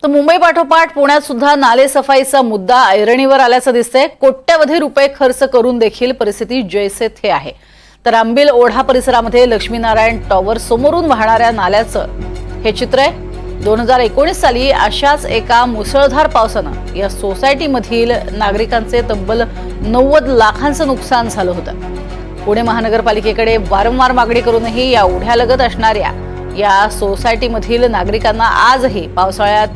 तर मुंबई पाठोपाठ पुण्यात सुद्धा नाले सफाईचा मुद्दा ऐरणीवर आल्याचं दिसतंय। कोट्यवधी रुपये खर्च करून देखील परिस्थिती जैसे थे आहे। तर आंबील ओढा परिसरामध्ये लक्ष्मीनारायण टॉवर समोरून वाहणाऱ्या नाल्याचं हे चित्र आहे। 2019 साली अशाच एका मुसळधार पावसानं या सोसायटीमधील नागरिकांचे तब्बल 90 लाखांचं नुकसान झालं होतं। पुणे महानगरपालिकेकडे वारंवार मागणी करूनही या ओढ्यालगत असणाऱ्या या सोसायटीमधील नागरिकांना आजही पावसाळ्यात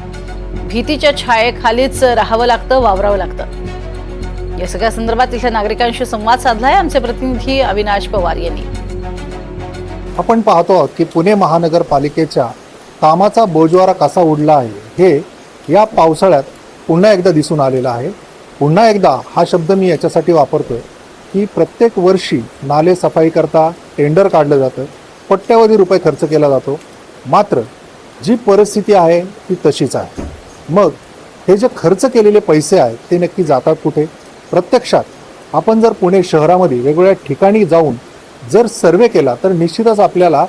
भीतीच्या छायेखालीच राहावं लागतं, वावरावं लागतं। या सगळ्या संदर्भात इथल्या नागरिकांशी संवाद साधलाय आमचे प्रतिनिधी अविनाश पवार यांनी। आपण पाहतो आहोत की पुणे महानगरपालिकेच्या कामाचा बोजवारा कसा उडला आहे हे या पावसाळ्यात पुन्हा एकदा दिसून आलेला आहे। पुन्हा एकदा हा शब्द मी याच्यासाठी वापरतोय की प्रत्येक वर्षी नाले सफाई करता टेंडर काढलं जातं, कोट्यवधी रुपये खर्च केला जातो, मात्र जी परिस्थिती आहे ती तशीच आहे। मग हे जे खर्च केलेले पैसे आहेत ते नक्की जातात कुठे? प्रत्यक्षात आपण जर पुणे शहरामध्ये वेगवेगळ्या ठिकाणी जाऊन जर सर्वे केला तर निश्चितच आपल्याला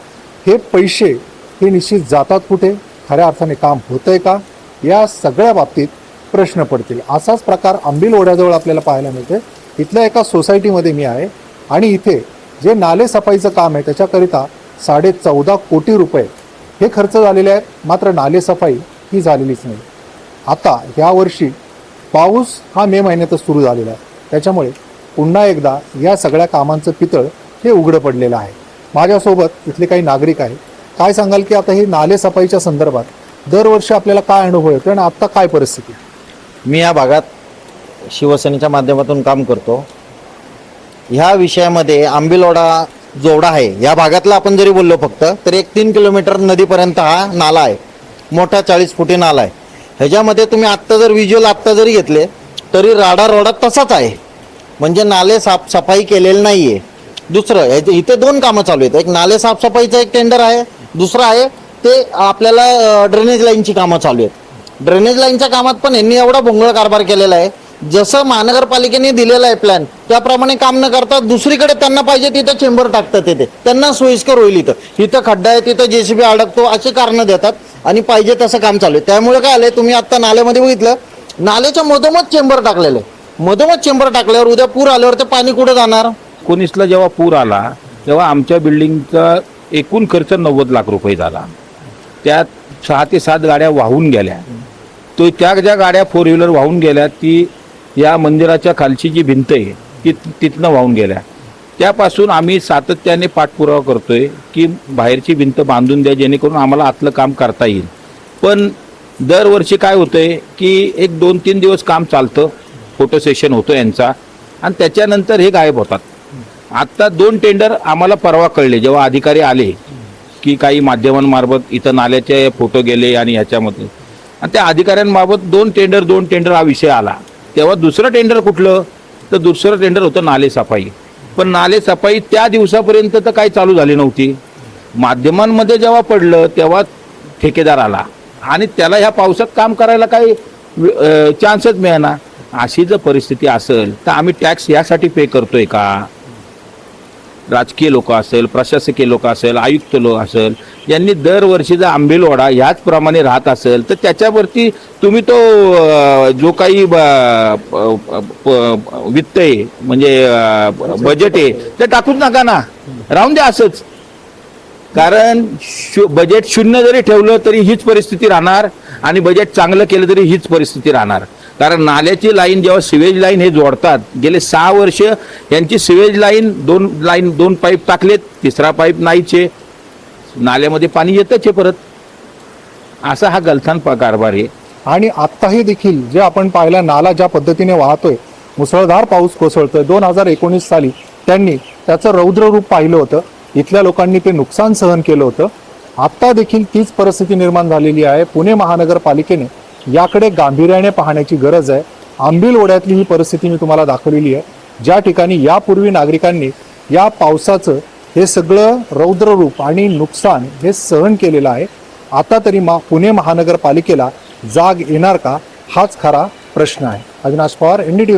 हे पैसे हे निश्चित जातात कुठे, खऱ्या अर्थाने काम होतंय का, या सगळ्या बाबतीत प्रश्न पडतील। असाच प्रकार आंबील ओढ्याजवळ आपल्याला पाहायला मिळते। इथल्या एका सोसायटीमध्ये मी आहे आणि इथे जे नाले सफाईचं काम आहे त्याच्याकरिता 14.5 कोटी रुपये हे खर्च झालेले आहेत, मात्र नाले सफाई ही झालेलीच नाही। आता यावर्षी पाऊस हा मे महिन्यातच सुरू झालेला आहे, त्याच्यामुळे पुन्हा एकदा या सगळ्या कामांचं पितळ हे उघडं पडलेलं आहे। माझ्यासोबत इथले काही नागरिक आहेत। काय सांगाल की आता ही नाले सफाईच्या संदर्भात दरवर्षी आपल्याला काय अनुभव येतो आणि आता काय परिस्थिती? मी या भागात शिवसेनेच्या माध्यमातून काम करतो। ह्या विषयामध्ये आंबीलोडा जोडा आहे या भागातला आपण जरी बोललो फक्त तर 3 किलोमीटर नदीपर्यंत हा नाला आहे, मोठा 40 फुटी नाला आहे। ह्याच्यामध्ये तुम्ही आत्ता जर व्हिज्युअल आत्ता जरी घेतले तरी राडा रोडा तसाच आहे, म्हणजे नाले साफसफाई केलेलं नाही आहे। दुसरं इथे 2 कामं चालू आहेत, एक नाले साफसफाईचं एक टेंडर आहे, दुसरं आहे ते आपल्याला ड्रेनेज लाईनची कामं चालू आहेत। ड्रेनेज लाईनच्या कामात पण यांनी एवढा भोंगळ कारभार केलेला आहे, जसं महानगरपालिकेने दिलेला आहे प्लॅन त्याप्रमाणे काम न करता दुसरीकडे त्यांना पाहिजे तिथं चेंबर टाकतात, तिथे त्यांना सोयीस्कर होईल, इथं खड्डा आहे तिथं JCB अडकतो असे कारणं देतात आणि पाहिजे तसं काम चालू आहे। त्यामुळे काय आलंय, तुम्ही आता नाल्यामध्ये बघितलं नाल्याच्या मधोमध चेंबर टाकलेलं आहे, मधोमध चेंबर टाकल्यावर उद्या पूर आल्यावर ते पाणी कुठे जाणार? 19ला जेव्हा पूर आला तेव्हा आमच्या बिल्डिंगचा एकूण खर्च 90 लाख रुपये झाला। त्यात 6 ते 7 गाड्या वाहून गेल्या। तो त्या ज्या गाड्या 4 व्हीलर वाहून गेल्या ती या मंदिराच्या खालची जी भिंत आहे ती तिथनं वाहून गेल्या। त्यापासून आम्ही सातत्याने पाठपुरावा करतोय की बाहेरची भिंत बांधून द्या जेणेकरून आम्हाला आतलं काम करता येईल। पण दरवर्षी काय होतंय की 1-2-3 दिवस काम चालतं, फोटो सेशन होतो यांचा आणि त्याच्यानंतर हे गायब होतात। आत्ता 2 टेंडर आम्हाला परवा कळले जेव्हा अधिकारी आले की काही माध्यमांमार्फत इथं नाल्याचे फोटो गेले आणि ह्याच्यामध्ये आणि त्या अधिकाऱ्यांमार्फत 2 टेंडर हा विषय आला। तेव्हा दुसरं टेंडर कुठलं तर दुसरं टेंडर होतं नाले सफाई। पण नाले सफाई त्या दिवसापर्यंत तर काही चालू झाली नव्हती। माध्यमांमध्ये जेव्हा पडलं तेव्हा ठेकेदार आला आणि त्याला ह्या पावसात काम करायला काही चान्सच मिळेना। अशी जर परिस्थिती असेल तर आम्ही टॅक्स यासाठी पे करतोय का? राजकीय लोक असेल, प्रशासकीय लोक असेल, आयुक्त लोक असेल, यांनी दरवर्षी जर आंबील ओढा ह्याचप्रमाणे राहत असेल तर त्याच्यावरती तुम्ही तो जो काही वित्त आहे म्हणजे बजेट आहे ते टाकूच नका ना, राहून द्या असंच। कारण बजेट 0 जरी ठेवलं तरी हीच परिस्थिती राहणार आणि बजेट चांगलं केलं तरी हीच परिस्थिती राहणार। कारण नाल्याची लाईन जेव्हा सिवेज लाईन हे जोडतात, गेले 6 वर्ष यांची सिवेज लाईन 2 पाईप टाकलेत, 3रा पाईप नाहीचे, नाल्यामध्ये पाणी येतच आहे परत। असा हा गलथान कारभार आहे। आणि आत्ताही देखील जे आपण पाहिला नाला ज्या पद्धतीने वाहतोय, मुसळधार पाऊस कोसळतोय, 2019 साली त्यांनी त्याचं रौद्र रूप पाहिलं होतं, इथल्या लोकांनी ते नुकसान सहन केलं होतं। आत्ता देखील तीच परिस्थिती निर्माण झालेली आहे। पुणे महानगरपालिकेने याकडे गांभीर्याने पाहण्याची गरज आहे। आंबील ओढ्यातली ही परिस्थिती मी तुम्हाला दाखवलेली आहे, ज्या ठिकाणी यापूर्वी नागरिकांनी या पावसाचं हे सगळं रौद्र रूप आणि नुकसान हे सहन केलेलं आहे। आता तरी पुणे महानगरपालिकेला जाग येणार का, हाच खरा प्रश्न आहे। अविनाश पवार, NDTV।